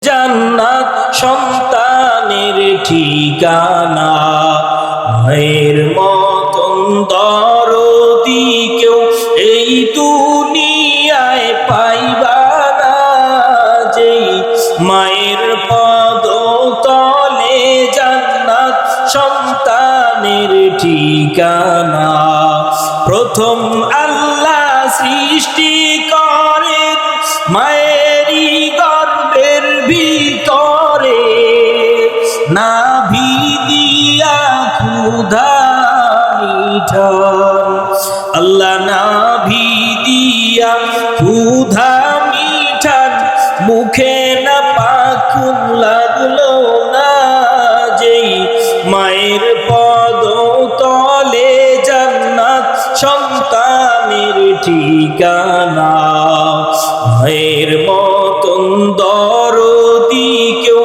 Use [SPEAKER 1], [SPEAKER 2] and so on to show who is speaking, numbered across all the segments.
[SPEAKER 1] জান্নাত সন্তানের ঠিকানা। মায়ের মতন দরদি কেউ এই দুনিয়ায় পাইবা না। যেই মায়ের পদতলে জান্নাত সন্তানের ঠিকানা। প্রথম আল্লাহ সৃষ্টি করেন মায়েরই গর্ভের ভিতরে, নাভি দিয়া ক্ষুধা মিঠান। আল্লাহ নাভি দিয়া ক্ষুধা মিঠান, মুখে না পাখুন লাগলো না। যেই মায়ের পদতলে জান্নাত সন্তানের ঠিকানা। মায়ের মতন দরদি কেউ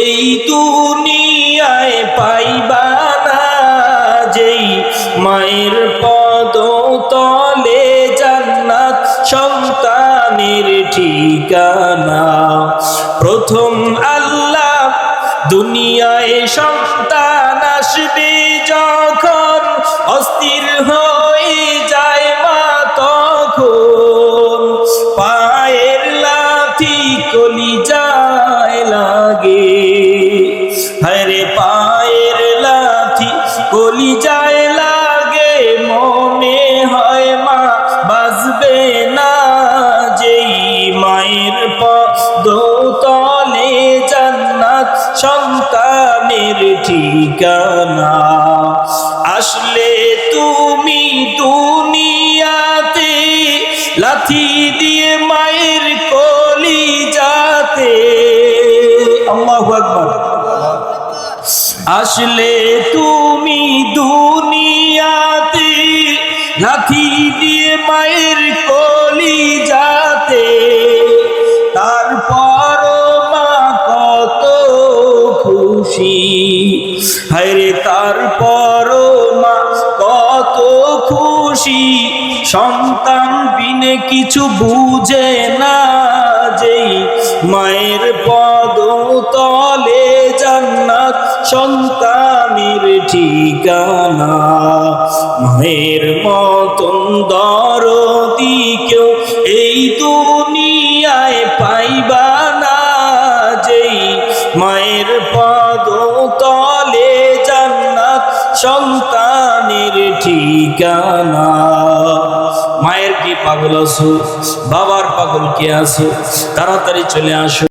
[SPEAKER 1] এই দুনিয়ায় পাইবা না। যেই মায়ের পদতলে জান্নাত সন্তানের ঠিকানা। প্রথম আল্লাহ দুনিয়ায় সন্তান আসবে যখন, অস্থির হয়ে যায় মা তখন। পায়ের লাথি কলিজায় লাগে, হায়রে পায়ের লাথি কলিজায় লাগে। মনে হয় মা বাঁচবে না। যেই মায়ের পদতলে জান্নাত সন্তানের ঠিকানা। আসলে তুমি দুনিয়াতে লাথি দিয়ে মায়ের কলিজাতে। আল্লাহু আকবার। আসলে তুমি দুনিয়াতে লাথি দিয়ে মায়ের কলিজাতে। তারপর মা কত খুশি, হায়রে তারপর মা কত খুশি। সন্তান বিনে কিছু বুঝে না। যেই মায়ের পদতলে জান্নাত সন্তানের ঠিকানা। মায়ের মতন দরদি কেউ এই দুনিয়ায় পাইবা না। যেই মায়ের পদতলে জান্নাত সন্তানের ঠিকানা। মায়ের কি পাগল আছো, বাবার পাগল কি আছো, তাড়াতাড়ি চলে আসো।